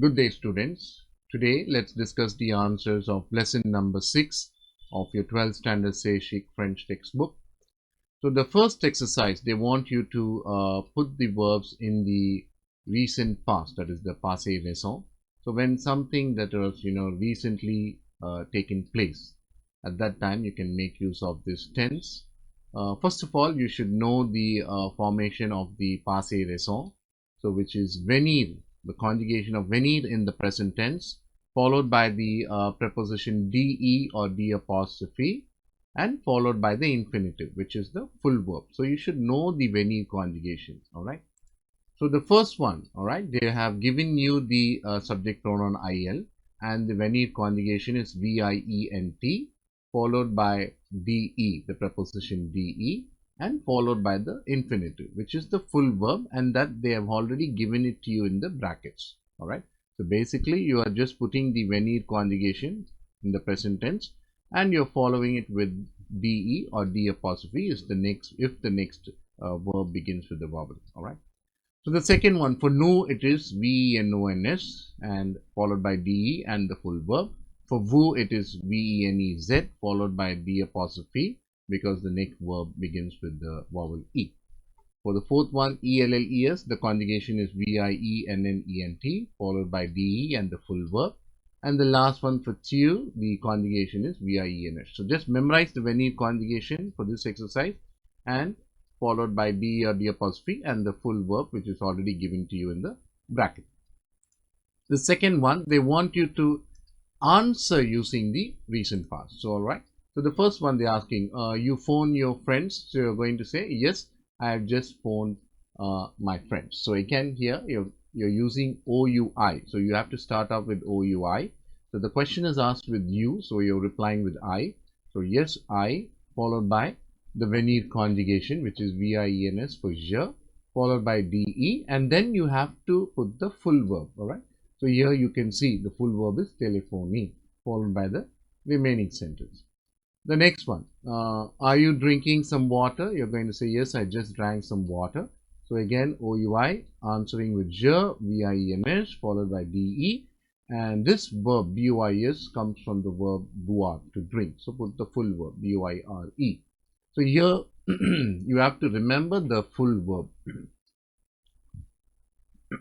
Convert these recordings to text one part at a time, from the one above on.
Good day, students. Today, let's discuss the answers of lesson number 6 of your 12th standard Chic French textbook. So, the first exercise, they want you to put the verbs in the recent past, that is the passé récent. So, when something that was, recently taken place, at that time, you can make use of this tense. First of all, you should know the formation of the passé récent, so which is venir, the conjugation of venir in the present tense, followed by the preposition de or d apostrophe, and followed by the infinitive, which is the full verb. So you should know the venir conjugations. All right. So the first one, all right, they have given you the subject pronoun il, and the venir conjugation is vint, followed by de, the preposition de, and followed by the infinitive, which is the full verb, and that they have already given it to you in the brackets. All right. So basically, you are just putting the venir conjugation in the present tense, and you're following it with de or d apostrophe is the next if the next verb begins with the vowel. All right. So the second one, for no, it is VENONS and followed by DE and the full verb. For vous, it is VENEZ followed by D apostrophe because the next verb begins with the vowel E. For the fourth one, ELLES, the conjugation is VIENNENT followed by DE and the full verb. And the last one for tu, the conjugation is VIENS. So just memorize the venir conjugation for this exercise and followed by D or D apostrophe and the full verb, which is already given to you in the bracket. The second one, they want you to answer using the recent past. So, all right. So, the first one they're asking, you phone your friends. So, you're going to say, yes, I have just phoned my friends. So, again, here you're using OUI. So, you have to start off with OUI. So, the question is asked with you. So, you're replying with I. So, yes, I, followed by the venir conjugation, which is VIENS for je, followed by DE, and then you have to put the full verb. All right. So here you can see the full verb is telephony, followed by the remaining sentence. The next one, are you drinking some water? You're going to say, yes, I just drank some water. So again, OUI, answering with je, VIENS, followed by DE. And this verb, BUIS, comes from the verb boire, to drink. So put the full verb, BUIRE. So here you have to remember the full verb.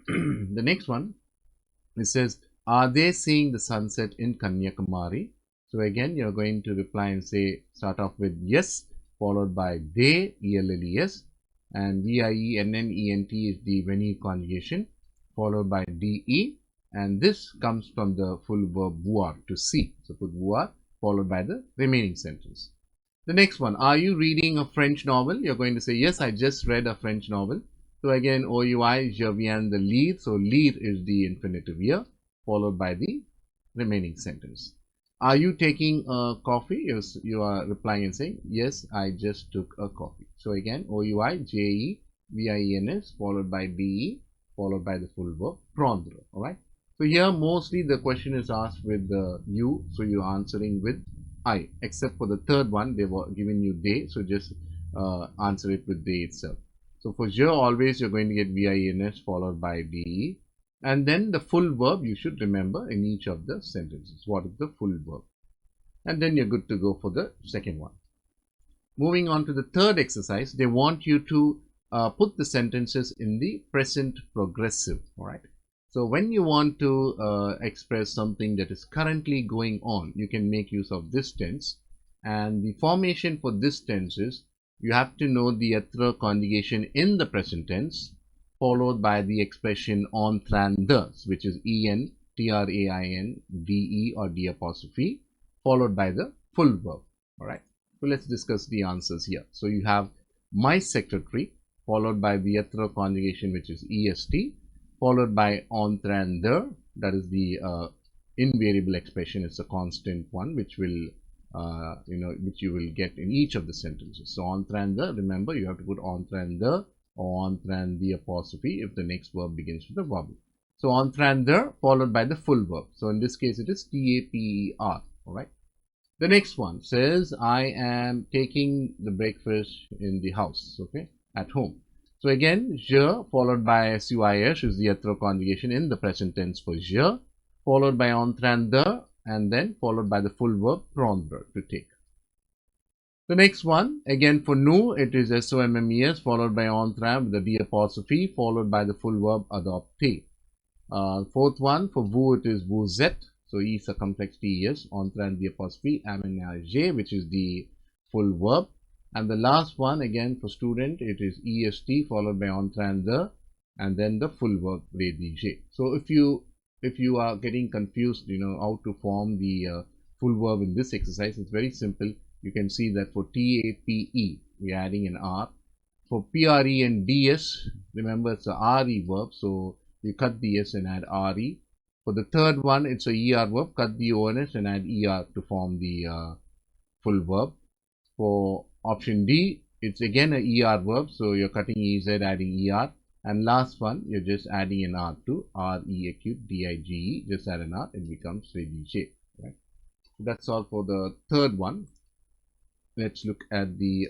The next one, it says, are they seeing the sunset in Kanyakumari? So again, you're going to reply and say, start off with yes, followed by they, ELLES, and VIENNENT is the venir conjugation, followed by DE, and this comes from the full verb voir, to see. So put voir, followed by the remaining sentence. The next one, are you reading a French novel? You're going to say, yes, I just read a French novel. So again, OUI, je viens de lire. So lire is the infinitive here, followed by the remaining sentence. Are you taking a coffee? Yes, you are replying and saying, yes, I just took a coffee. So again, OUI, JE, VIENS, followed by DE, followed by the full verb, prendre. All right. So here, mostly the question is asked with you. So you're answering with I, except for the third one, they were giving you they. So just answer it with they itself. So for je, always you're going to get VIENS followed by DE. And then the full verb you should remember in each of the sentences. What is the full verb? And then you're good to go for the second one. Moving on to the third exercise, they want you to put the sentences in the present progressive. All right. So when you want to express something that is currently going on, you can make use of this tense. And the formation for this tense is, you have to know the être conjugation in the present tense, followed by the expression en train de, which is EN, TRAIN, DE or D apostrophe, followed by the full verb. All right. So let's discuss the answers here. So you have my secretary, followed by the être conjugation, which is EST, followed by en train de, that is the invariable expression. It's a constant one, which will which you will get in each of the sentences. So en train de, remember you have to put en train de or en train the apostrophe if the next verb begins with a vowel. So en train de followed by the full verb. So in this case it is TAPER. All right. The next one says, I am taking the breakfast in the house, okay, at home. So again, je followed by suis is the hetero conjugation in the present tense for je, followed by en train de, and then followed by the full verb prendre, to take. The next one, again for nous, it is sommes, followed by en train with the d apostrophe, followed by the full verb adopter. Fourth one, for vous, it is vous êtes, so e circumflex t is, en train the apostrophe, aménager, which is the full verb. And the last one, again for student, it is est followed by en train de, and then the full verb rédiger. So if you are getting confused, how to form the full verb in this exercise, it's very simple. You can see that for tape, we are adding an r. For pre and ds, remember it's a re verb, so you cut the s and add re. For the third one, it's a er verb, cut the ons and add er to form the full verb. For option D, it's again a er verb, so you're cutting ez, adding er. And last one, you're just adding an r to re acute dige, just add an r, it becomes rédiger. Right? So that's all for the third one. Let's look at the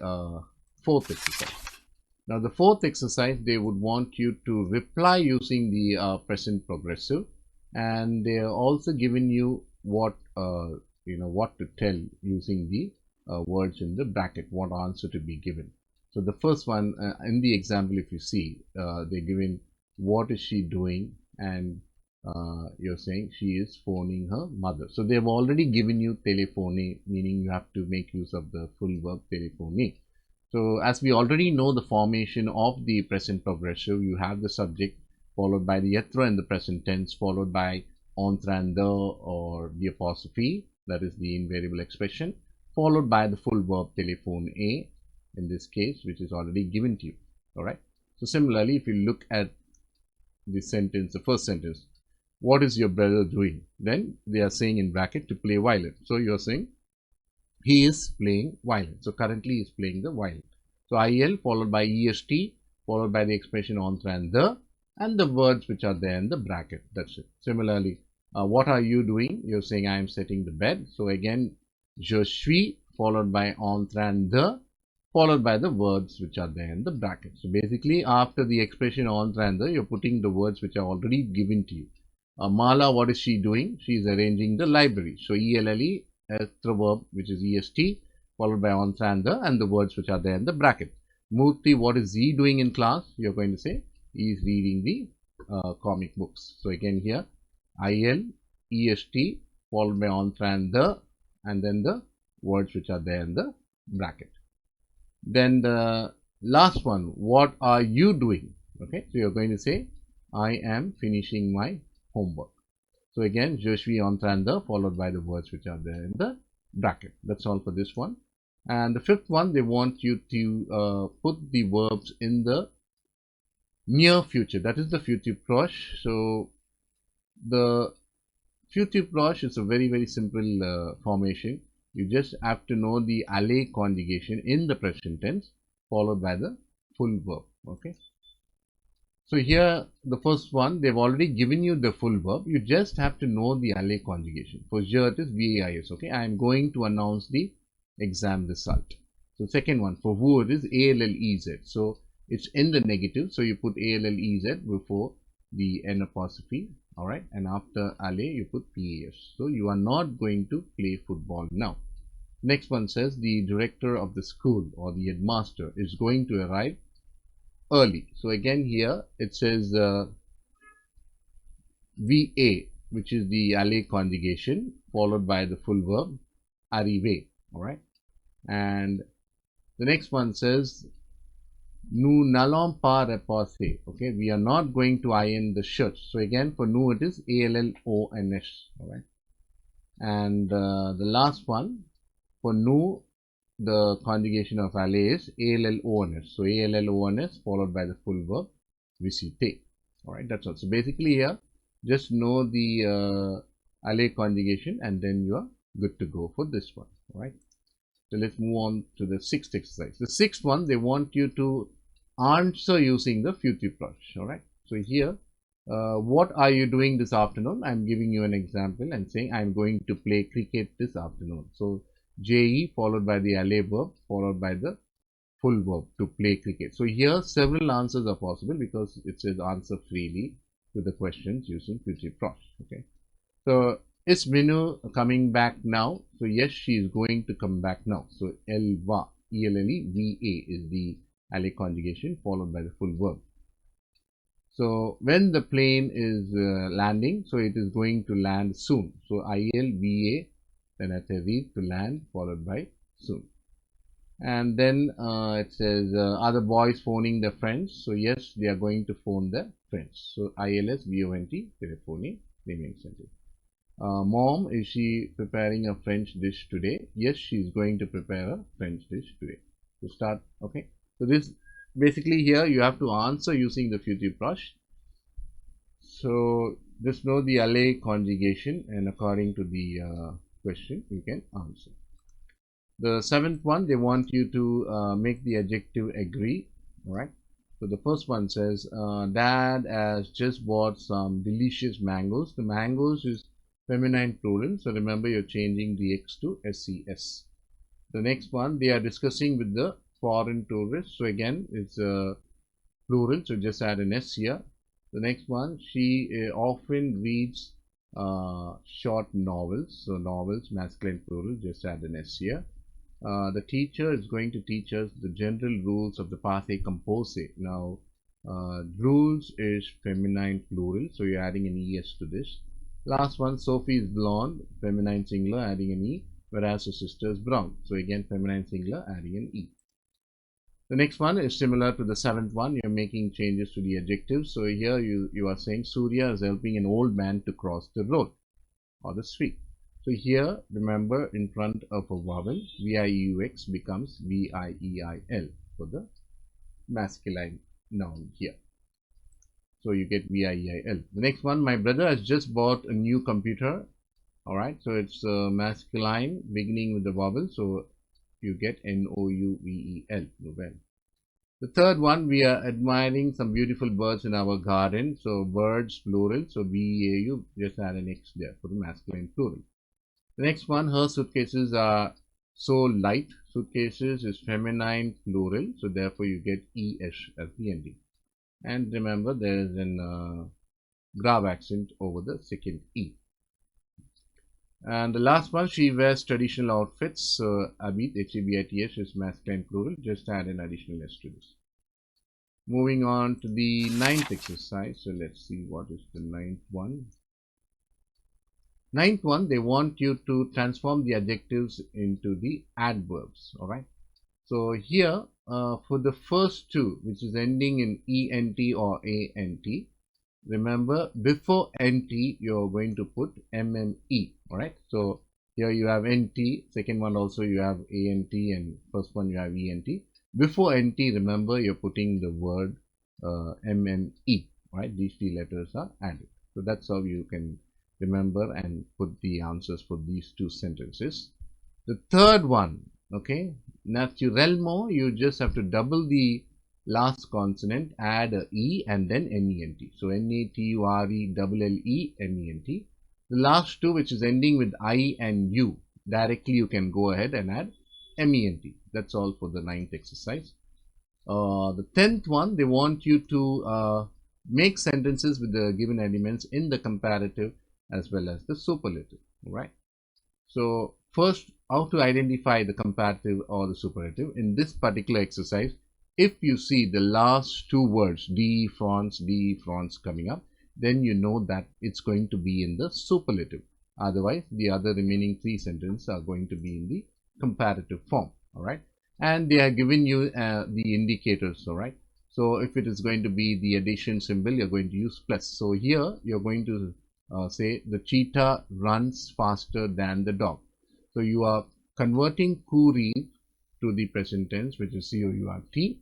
fourth exercise. Now, the fourth exercise, they would want you to reply using the present progressive, and they are also giving you what what to tell using the words in the bracket, what answer to be given. So the first one in the example, if you see, they're given what is she doing, and you're saying she is phoning her mother. So they've already given you telephone, meaning you have to make use of the full verb telephone. So as we already know the formation of the present progressive, you have the subject followed by the hetero in the present tense, followed by en train de or the apostrophe, that is the invariable expression, followed by the full verb telephone in this case, which is already given to you. All right. So similarly, if you look at the sentence, the first sentence, what is your brother doing? Then they are saying in bracket to play violin. So you are saying he is playing violin. So currently he is playing the violin. So il followed by est followed by the expression en train de and the words which are there in the bracket. That's it. Similarly, what are you doing? You're saying I am setting the bed. So again, je suis followed by en train de followed by the words which are there in the bracket. So basically, after the expression en train de, you're putting the words which are already given to you. Mala, what is she doing? She is arranging the library. So ELLE, the verb which is EST, followed by en train de and the words which are there in the bracket. Murthy, what is he doing in class? You're going to say he is reading the comic books. So again here, IL, EST, followed by en train de and then the words which are there in the bracket. Then the last one, what are you doing? Okay, so you're going to say I am finishing my homework. So again, je suis en train de followed by the words which are there in the bracket. That's all for this one. And the fifth one, they want you to put the verbs in the near future. That is the futur proche. So the futur proche is a very simple formation. You just have to know the aller conjugation in the present tense followed by the full verb. Okay. So here, the first one, they've already given you the full verb. You just have to know the aller conjugation. For je, it is VAIS. Okay, I am going to announce the exam result. So second one, for vous, it is ALLEZ. So it's in the negative. So you put ALLEZ before the N apostrophe. All right, and after aller, you put PAS. So you are not going to play football now. Next one says the director of the school or the headmaster is going to arrive early. So again here it says VA, which is the aller conjugation followed by the full verb arriver. All right, and the next one says nous n'allons pas repasser. Okay, we are not going to iron the shirts. So again for nous it is ALLONS. All right, and the last one for nous, the conjugation of aller is ALLONS. So ALLONS followed by the full verb visiter. All right, that's all. So basically here, just know the aller conjugation and then you are good to go for this one. All right. So let's move on to the sixth exercise. The sixth one, they want you to answer using the futur proche. All right. So here, what are you doing this afternoon? I'm giving you an example and saying I'm going to play cricket this afternoon. So JE followed by the aller verb followed by the full verb, to play cricket. So here several answers are possible because it says answer freely to the questions using future pros. Okay. So is Minu coming back now? So yes, she is going to come back now. So Elva, E-L-L-E-V-A is the ally conjugation followed by the full verb. So when the plane is landing, so it is going to land soon. So I-L-V-A, then atterrir, to land, followed by soon. And then it says, are the boys phoning their friends? So yes, they are going to phone their friends. So I-L-S-V-O-N-T, telephone, naming sentence. Mom, is she preparing a French dish today? Yes, she is going to prepare a French dish today. To start, okay. So this basically here you have to answer using the future brush. So just know the ally conjugation, and according to the question you can answer. The seventh one, they want you to make the adjective agree. All right. So the first one says, Dad has just bought some delicious mangoes. The mangoes is feminine plural. So remember, you're changing the X to SES. The next one, they are discussing with the foreign tourists. So again, it's a plural. So just add an S here. The next one, she often reads short novels. So novels, masculine plural, just add an S here. The teacher is going to teach us the general rules of the passé composé. Now, rules is feminine plural, so you're adding an ES to this. Last one, Sophie is blonde, feminine singular, adding an E, whereas her sister is brown. So again, feminine singular, adding an E. The next one is similar to the seventh one. You're making changes to the adjectives. So here you are saying Surya is helping an old man to cross the road or the street. So here, remember, in front of a vowel, V-I-U-X becomes V-I-E-I-L for the masculine noun here. So you get V-I-E-I-L. The next one, my brother has just bought a new computer. Alright, so it's masculine beginning with the vowel. So you get N-O-U-V-E-L. Novel. The third one, we are admiring some beautiful birds in our garden. So birds plural. So B-A-U, just add an X there for the masculine plural. The next one, her suitcases are so light. Suitcases is feminine plural. So therefore you get ES as the ending. And remember, there is an grave accent over the second E. And the last one, she wears traditional outfits. So Abit, H-A-B-I-T-S is masculine plural. Just add an additional S to this. Moving on to the ninth exercise. So let's see what is the ninth one. Ninth one, they want you to transform the adjectives into the adverbs. All right. So here, for the first two, which is ending in ENT or ANT, remember, before NT, you're going to put MME. All right. So here you have NT, second one also you have ANT, and first one you have ENT. Before NT, remember, you're putting the word MME. Right. These three letters are added. So that's how you can remember and put the answers for these two sentences. The third one, okay, naturellement, you just have to double the last consonant, add a E and then NENT. So NATURE-LLE-NENT. The last two, which is ending with I and U, directly you can go ahead and add MENT. That's all for the ninth exercise. The 10th one, they want you to make sentences with the given elements in the comparative as well as the superlative. Right. So first, how to identify the comparative or the superlative. In this particular exercise, if you see the last two words de France coming up, then you know that it's going to be in the superlative. Otherwise, the other remaining three sentences are going to be in the comparative form. All right. And they are giving you the indicators. All right. So if it is going to be the addition symbol, you're going to use plus. So here you're going to say the cheetah runs faster than the dog. So you are converting courir to the present tense, which is C-O-U-R-T,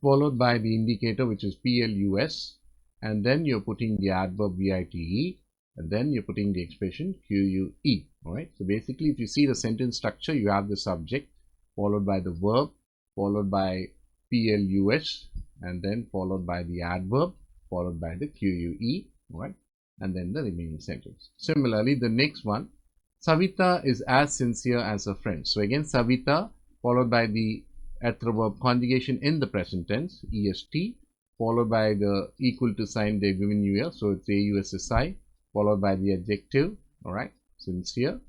followed by the indicator, which is P-L-U-S, and then you're putting the adverb V-I-T-E, and then you're putting the expression Q-U-E. All right. So basically, if you see the sentence structure, you have the subject, followed by the verb, followed by P-L-U-S, and then followed by the adverb, followed by the Q-U-E. Right, and then the remaining sentence. Similarly, the next one, Savita is as sincere as her friend. So again, Savita followed by the adverb conjugation in the present tense, est, followed by the equal to sign they've given you here. So it's AUSSI, followed by the adjective, all right, sincere,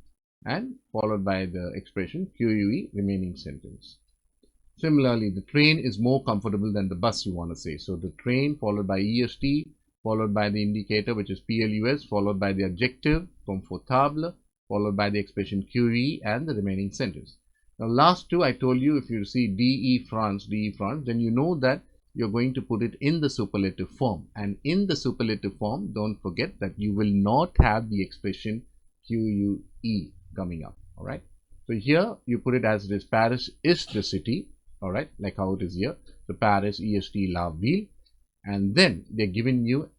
and followed by the expression QUE, remaining sentence. Similarly, the train is more comfortable than the bus, you want to say. So the train followed by EST, followed by the indicator, which is PLUS, followed by the adjective, confortable, followed by the expression QE, and the remaining sentence. Now, last two, I told you, if you see DE France, then you know that you're going to put it in the superlative form. And in the superlative form, don't forget that you will not have the expression QUE coming up, all right? So here, you put it as it is, Paris is the city, all right, like how it is here. So Paris, EST, la ville, and then they're giving you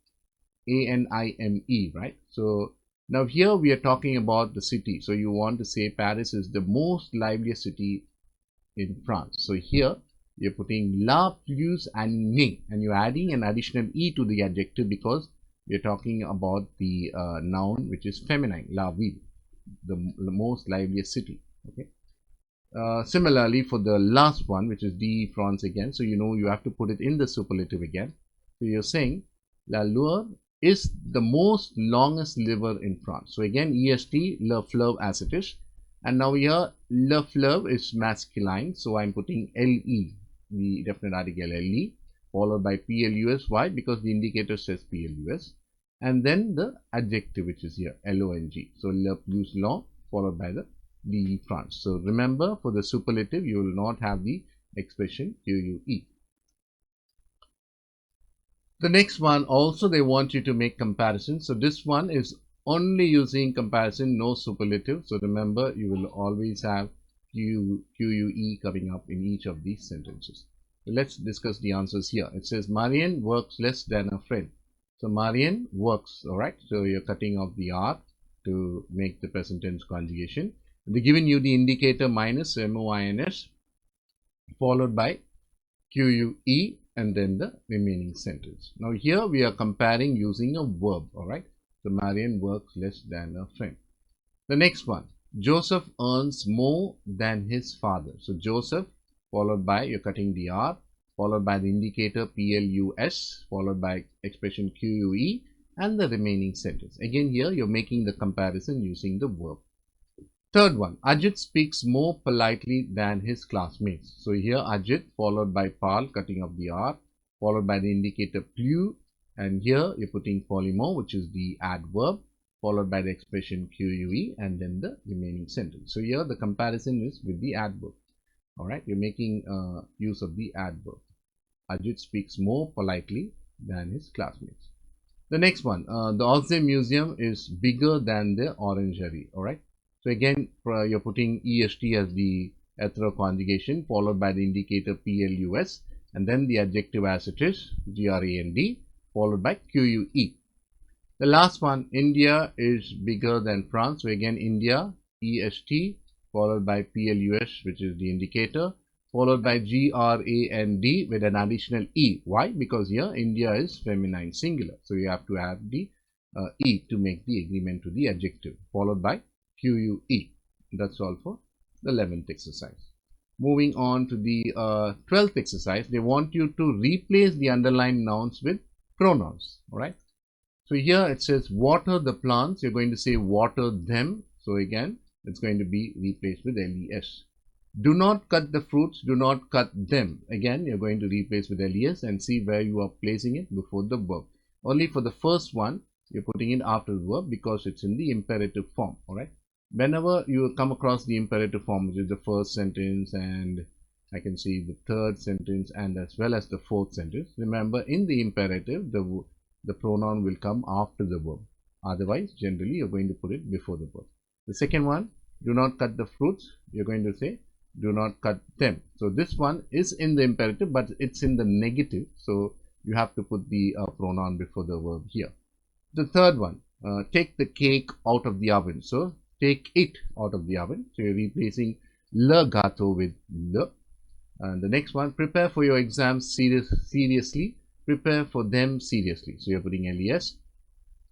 ANIME, right? So now here we are talking about the city. So you want to say Paris is the most liveliest city in France. So here you're putting la plus animée, and you're adding an additional E to the adjective because we're talking about the noun which is feminine, la ville, the most liveliest city, okay? Similarly, for the last one, which is DE France again, so you know you have to put it in the superlative again. So you're saying La Loire is the most longest river in France. So again, EST, Le Fleuve as it is. And now here, Le Fleuve is masculine. So I'm putting LE, the definite article LE, followed by PLUS. Why? Because the indicator says PLUS. And then the adjective, which is here, LONG. So Le plus long, followed by the DE France. So remember, for the superlative, you will not have the expression QUE. The next one also they want you to make comparison. So this one is only using comparison, no superlative. So remember, you will always have QUE coming up in each of these sentences. So let's discuss the answers here. It says Marianne works less than a friend. So Marianne works, all right. So you're cutting off the R to make the present tense conjugation. They're giving you the indicator minus MOINS followed by QUE and then the remaining sentence. Now here we are comparing using a verb, all right. So Marianne works less than a friend. The next one, Joseph earns more than his father. So Joseph followed by, you're cutting the R, followed by the indicator PLUS, followed by expression QUE and the remaining sentence. Again here you're making the comparison using the verb. Third one, Ajit speaks more politely than his classmates. So here Ajit followed by Pal, cutting off the R, followed by the indicator plus, and here you're putting polymorph, which is the adverb, followed by the expression QUE and then the remaining sentence. So here the comparison is with the adverb. All right, you're making use of the adverb. Ajit speaks more politely than his classmates. The next one, the Orsay Museum is bigger than the Orangery. All right. So again, you're putting EST as the adverb conjugation, followed by the indicator PLUS, and then the adjective as it is, GRAND, followed by QUE. The last one, India is bigger than France. So again, India, EST, followed by PLUS, which is the indicator, followed by GRAND with an additional E. Why? Because here India is feminine singular. So you have to add the E to make the agreement to the adjective, followed by QUE. That's all for the 11th exercise. Moving on to the 12th exercise, they want you to replace the underlined nouns with pronouns. All right. So here it says water the plants. You're going to say water them. So again, it's going to be replaced with LES. Do not cut the fruits. Do not cut them. Again, you're going to replace with LES and see where you are placing it before the verb. Only for the first one, you're putting it after the verb because it's in the imperative form. All right. Whenever you come across the imperative form, which is the first sentence, and I can see the third sentence and as well as the fourth sentence, remember in the imperative, the pronoun will come after the verb. Otherwise, generally, you're going to put it before the verb. The second one, do not cut the fruits. You're going to say, do not cut them. So this one is in the imperative, but it's in the negative. So you have to put the pronoun before the verb here. The third one, take the cake out of the oven. So take it out of the oven. So you're replacing le gâteau with le. And the next one, prepare for your exams seriously. Prepare for them seriously. So you're putting LES.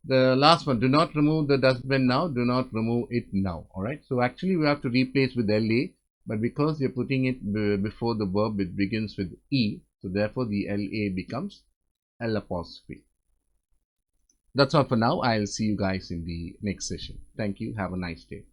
The last one, do not remove the dustbin now. Do not remove it now. All right. So actually we have to replace with LA but because you're putting it before the verb, it begins with E, so therefore the LA becomes L apostrophe. That's all for now. I'll see you guys in the next session. Thank you. Have a nice day.